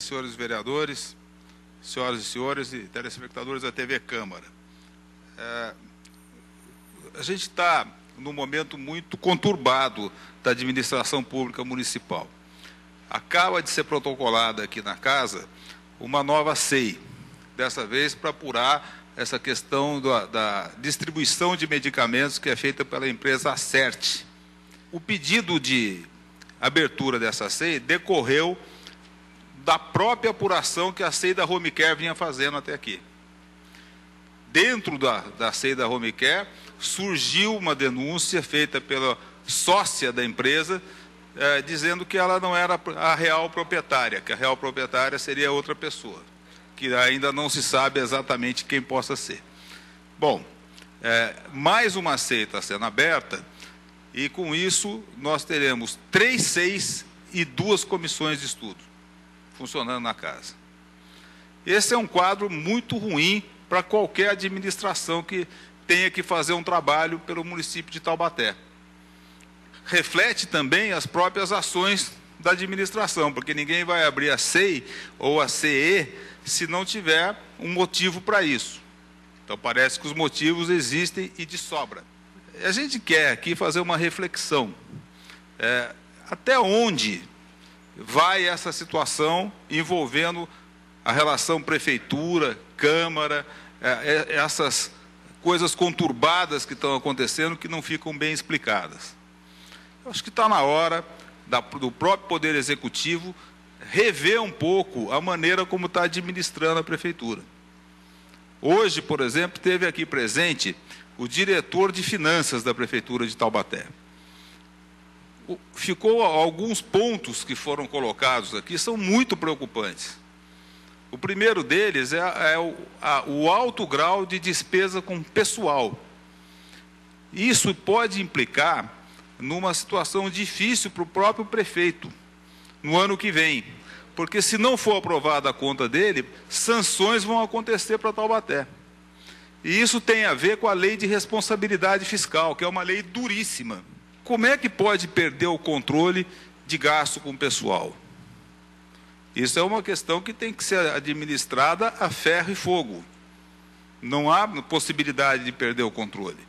Senhores vereadores, senhoras e senhores e telespectadores da TV Câmara. A gente está num momento muito conturbado da administração pública municipal. Acaba de ser protocolada aqui na casa uma nova SEI, dessa vez para apurar essa questão da distribuição de medicamentos que é feita pela empresa Acerte. O pedido de abertura dessa SEI decorreu da própria apuração que a SEI da Homecare vinha fazendo até aqui. Dentro da SEI da Homecare, surgiu uma denúncia feita pela sócia da empresa, dizendo que ela não era a real proprietária, que a real proprietária seria outra pessoa, que ainda não se sabe exatamente quem possa ser. Bom, mais uma SEI está sendo aberta, e com isso nós teremos 3 SEIs e 2 comissões de estudo funcionando na casa. Esse é um quadro muito ruim para qualquer administração que tenha que fazer um trabalho pelo município de Taubaté. Reflete também as próprias ações da administração, porque ninguém vai abrir a SEI ou a CE se não tiver um motivo para isso. Então parece que os motivos existem e de sobra. A gente quer aqui fazer uma reflexão. Até onde vai essa situação envolvendo a relação prefeitura, Câmara, essas coisas conturbadas que estão acontecendo que não ficam bem explicadas. Eu acho que está na hora do próprio Poder Executivo rever um pouco a maneira como está administrando a prefeitura. Hoje, por exemplo, teve aqui presente o diretor de finanças da prefeitura de Taubaté. Ficou alguns pontos que foram colocados aqui, são muito preocupantes. O primeiro deles é o alto grau de despesa com pessoal. Isso pode implicar numa situação difícil para o próprio prefeito, no ano que vem. Porque se não for aprovada a conta dele, sanções vão acontecer para Taubaté. E isso tem a ver com a lei de responsabilidade fiscal, que é uma lei duríssima. Como é que pode perder o controle de gasto com o pessoal? Isso é uma questão que tem que ser administrada a ferro e fogo. Não há possibilidade de perder o controle.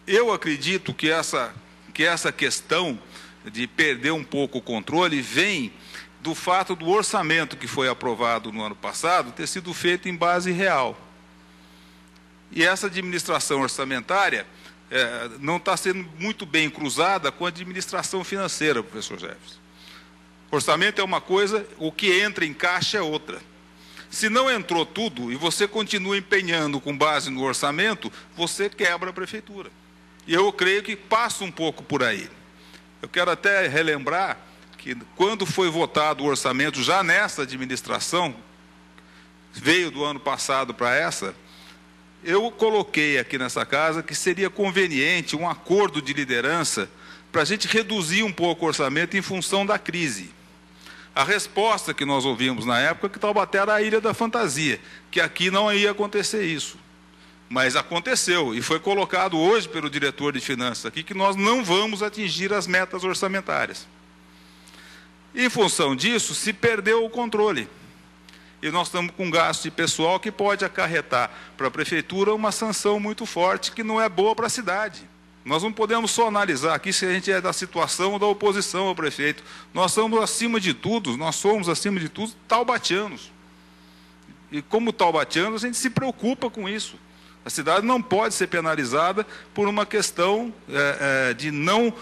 Eu acredito que essa questão de perder um pouco o controle vem do fato do orçamento que foi aprovado no ano passado ter sido feito em base real. E essa administração orçamentária não está sendo muito bem cruzada com a administração financeira, professor Jefferson. Orçamento é uma coisa, o que entra em caixa é outra. Se não entrou tudo e você continua empenhando com base no orçamento, você quebra a prefeitura. E eu creio que passa um pouco por aí. Eu quero até relembrar que quando foi votado o orçamento, já nessa administração, veio do ano passado para essa, eu coloquei aqui nessa casa que seria conveniente um acordo de liderança para a gente reduzir um pouco o orçamento em função da crise. A resposta que nós ouvimos na época é que Taubaté era a ilha da fantasia, que aqui não ia acontecer isso. Mas aconteceu, e foi colocado hoje pelo diretor de finanças aqui, que nós não vamos atingir as metas orçamentárias. Em função disso, se perdeu o controle. E nós estamos com um gasto de pessoal que pode acarretar para a prefeitura uma sanção muito forte, que não é boa para a cidade. Nós não podemos só analisar aqui se a gente é da situação ou da oposição ao prefeito. Nós somos, acima de tudo, taubatianos. E como taubatianos, a gente se preocupa com isso. A cidade não pode ser penalizada por uma questão de não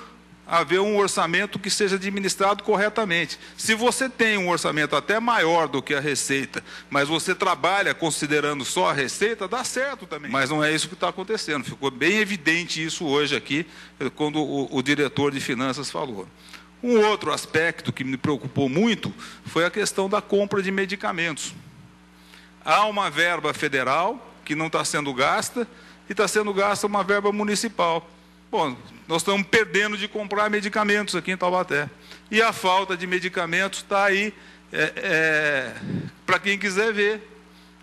haver um orçamento que seja administrado corretamente. Se você tem um orçamento até maior do que a receita, mas você trabalha considerando só a receita, dá certo também. Mas não é isso que está acontecendo. Ficou bem evidente isso hoje aqui, quando o diretor de finanças falou. Um outro aspecto que me preocupou muito foi a questão da compra de medicamentos. Há uma verba federal que não está sendo gasta, e está sendo gasta uma verba municipal. Bom, nós estamos perdendo de comprar medicamentos aqui em Taubaté. E a falta de medicamentos está aí para quem quiser ver.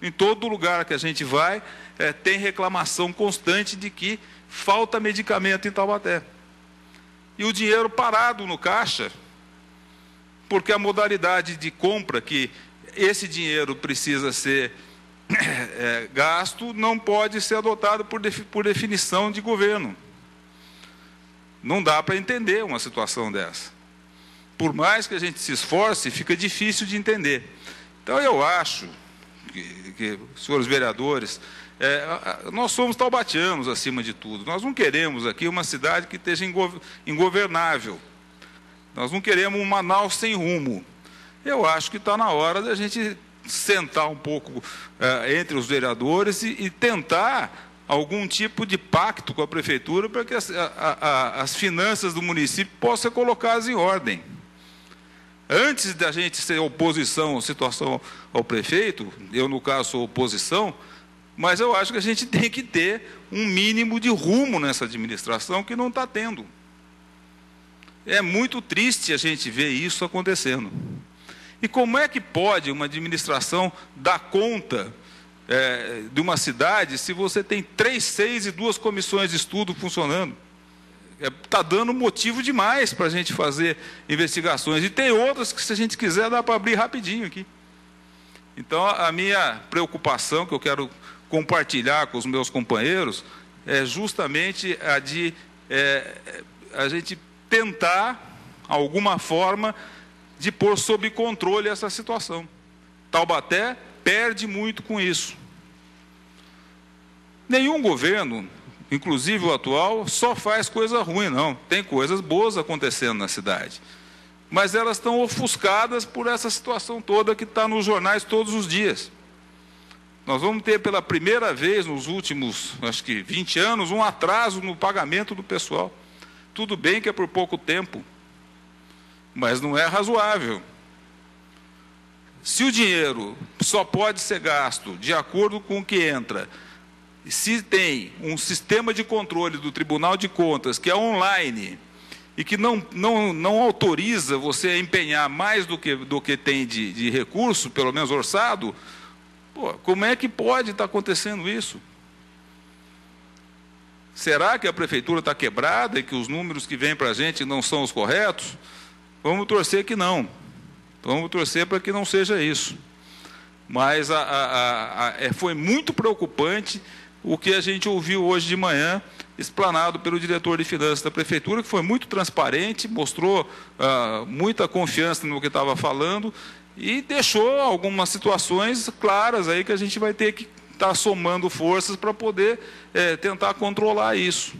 Em todo lugar que a gente vai, tem reclamação constante de que falta medicamento em Taubaté. E o dinheiro parado no caixa, porque a modalidade de compra que esse dinheiro precisa ser gasto não pode ser adotado por definição de governo. Não dá para entender uma situação dessa. Por mais que a gente se esforce, fica difícil de entender. Então, eu acho que senhores vereadores, nós somos taubatianos acima de tudo. Nós não queremos aqui uma cidade que esteja ingovernável. Nós não queremos um Manaus sem rumo. Eu acho que está na hora da gente sentar um pouco entre os vereadores e tentar algum tipo de pacto com a prefeitura para que as finanças do município possam ser colocadas em ordem. Antes da gente ser oposição, situação ao prefeito, eu no caso sou oposição, mas eu acho que a gente tem que ter um mínimo de rumo nessa administração que não está tendo. É muito triste a gente ver isso acontecendo. E como é que pode uma administração dar conta de uma cidade se você tem 3 SEIs e 2 comissões de estudo funcionando? Está dando motivo demais para a gente fazer investigações. E tem outras que, se a gente quiser, dá para abrir rapidinho aqui. Então, a minha preocupação, que eu quero compartilhar com os meus companheiros, é justamente a de a gente tentar, alguma forma, de pôr sob controle essa situação. Taubaté perde muito com isso. Nenhum governo, inclusive o atual, só faz coisa ruim, não. Tem coisas boas acontecendo na cidade. Mas elas estão ofuscadas por essa situação toda que está nos jornais todos os dias. Nós vamos ter pela primeira vez nos últimos, acho que 20 anos, um atraso no pagamento do pessoal. Tudo bem que é por pouco tempo, mas não é razoável. Se o dinheiro só pode ser gasto de acordo com o que entra, se tem um sistema de controle do Tribunal de Contas que é online e que não autoriza você a empenhar mais do que tem de recurso, pelo menos orçado, pô, como é que pode estar acontecendo isso? Será que a prefeitura está quebrada e que os números que vêm para a gente não são os corretos? Vamos torcer que não. Vamos torcer para que não seja isso. Mas foi muito preocupante o que a gente ouviu hoje de manhã, explanado pelo diretor de finanças da prefeitura, que foi muito transparente, mostrou muita confiança no que estava falando e deixou algumas situações claras aí que a gente vai ter que estar somando forças para poder tentar controlar isso.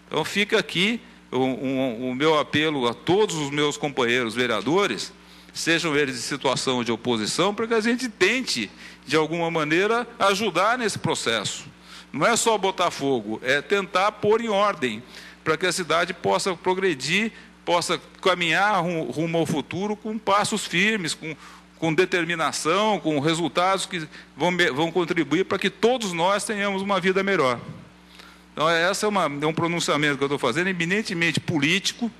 Então fica aqui o meu apelo a todos os meus companheiros vereadores, sejam eles em situação de oposição, para que a gente tente, de alguma maneira, ajudar nesse processo. Não é só botar fogo, é tentar pôr em ordem, para que a cidade possa progredir, possa caminhar rumo ao futuro com passos firmes, com determinação, com resultados que vão contribuir para que todos nós tenhamos uma vida melhor. Então, esse é um pronunciamento que eu estou fazendo, eminentemente político,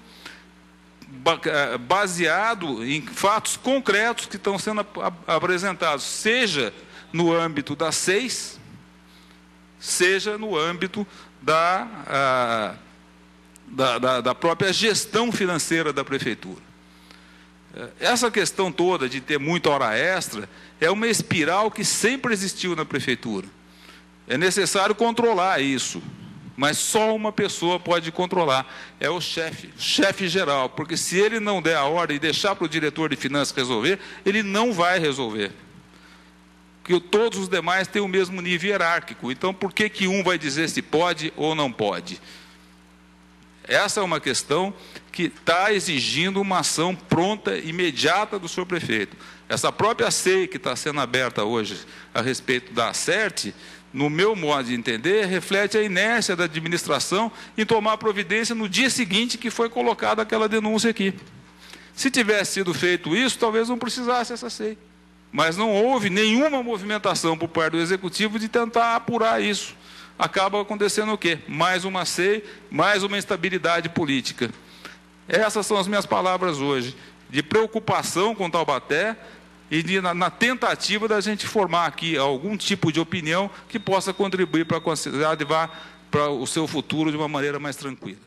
baseado em fatos concretos que estão sendo apresentados, seja no âmbito das SEIs, seja no âmbito da própria gestão financeira da prefeitura. Essa questão toda de ter muita hora extra é uma espiral que sempre existiu na prefeitura. É necessário controlar isso. Mas só uma pessoa pode controlar, é o chefe geral, porque se ele não der a ordem e deixar para o diretor de finanças resolver, ele não vai resolver. Porque todos os demais têm o mesmo nível hierárquico, então por que um vai dizer se pode ou não pode? Essa é uma questão que está exigindo uma ação pronta, imediata do senhor prefeito. Essa própria SEI que está sendo aberta hoje a respeito da ACERT, no meu modo de entender, reflete a inércia da administração em tomar providência no dia seguinte que foi colocada aquela denúncia aqui. Se tivesse sido feito isso, talvez não precisasse essa SEI. Mas não houve nenhuma movimentação por parte do Executivo de tentar apurar isso. Acaba acontecendo o quê? Mais uma SEI, mais uma instabilidade política. Essas são as minhas palavras hoje, de preocupação com Taubaté, e na tentativa da gente formar aqui algum tipo de opinião que possa contribuir para que a cidade vá para o seu futuro de uma maneira mais tranquila.